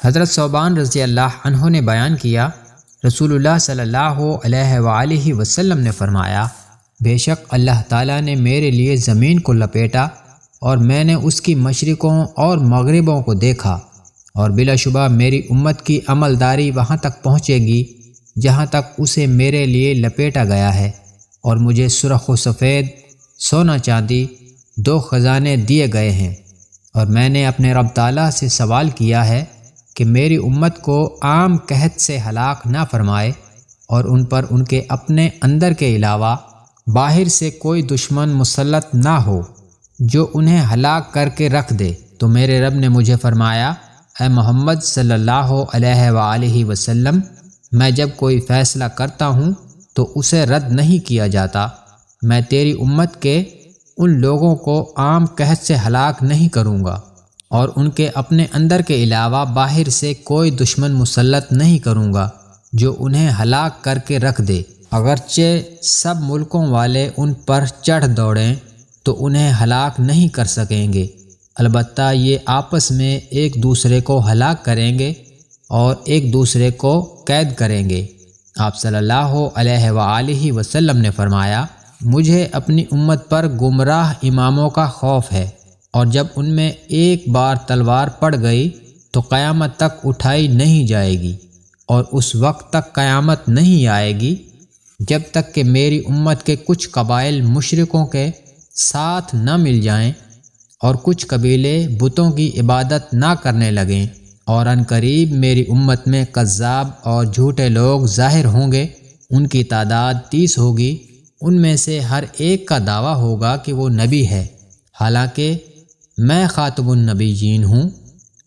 حضرت ثوبان رضی اللہ عنہ نے بیان کیا، رسول اللہ صلی اللہ علیہ وآلہ وسلم نے فرمایا، بے شک اللہ تعالیٰ نے میرے لیے زمین کو لپیٹا اور میں نے اس کی مشرقوں اور مغربوں کو دیکھا، اور بلا شبہ میری امت کی عملداری وہاں تک پہنچے گی جہاں تک اسے میرے لیے لپیٹا گیا ہے، اور مجھے سرخ و سفید سونا چاندی 2 خزانے دیے گئے ہیں، اور میں نے اپنے رب تعالیٰ سے سوال کیا ہے کہ میری امت کو عام قحط سے ہلاک نہ فرمائے اور ان پر ان کے اپنے اندر کے علاوہ باہر سے کوئی دشمن مسلط نہ ہو جو انہیں ہلاک کر کے رکھ دے۔ تو میرے رب نے مجھے فرمایا، اے محمد صلی اللہ علیہ وآلہ وسلم، میں جب کوئی فیصلہ کرتا ہوں تو اسے رد نہیں کیا جاتا۔ میں تیری امت کے ان لوگوں کو عام قحط سے ہلاک نہیں کروں گا اور ان کے اپنے اندر کے علاوہ باہر سے کوئی دشمن مسلط نہیں کروں گا جو انہیں ہلاک کر کے رکھ دے۔ اگرچہ سب ملکوں والے ان پر چڑھ دوڑیں تو انہیں ہلاک نہیں کر سکیں گے، البتہ یہ آپس میں ایک دوسرے کو ہلاک کریں گے اور ایک دوسرے کو قید کریں گے۔ آپ صلی اللہ علیہ وآلہ وسلم نے فرمایا، مجھے اپنی امت پر گمراہ اماموں کا خوف ہے، اور جب ان میں ایک بار تلوار پڑ گئی تو قیامت تک اٹھائی نہیں جائے گی، اور اس وقت تک قیامت نہیں آئے گی جب تک کہ میری امت کے کچھ قبائل مشرکوں کے ساتھ نہ مل جائیں اور کچھ قبیلے بتوں کی عبادت نہ کرنے لگیں، اور ان قریب میری امت میں کذاب اور جھوٹے لوگ ظاہر ہوں گے۔ ان کی تعداد 30 ہوگی، ان میں سے ہر ایک کا دعویٰ ہوگا کہ وہ نبی ہے، حالانکہ میں خاتم النبیین ہوں،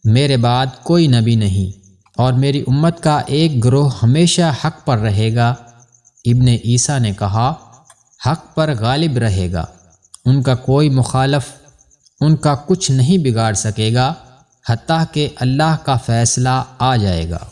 میرے بعد کوئی نبی نہیں، اور میری امت کا ایک گروہ ہمیشہ حق پر رہے گا۔ ابن عیسیٰ نے کہا، حق پر غالب رہے گا، ان کا کوئی مخالف ان کا کچھ نہیں بگاڑ سکے گا حتیٰ کہ اللہ کا فیصلہ آ جائے گا۔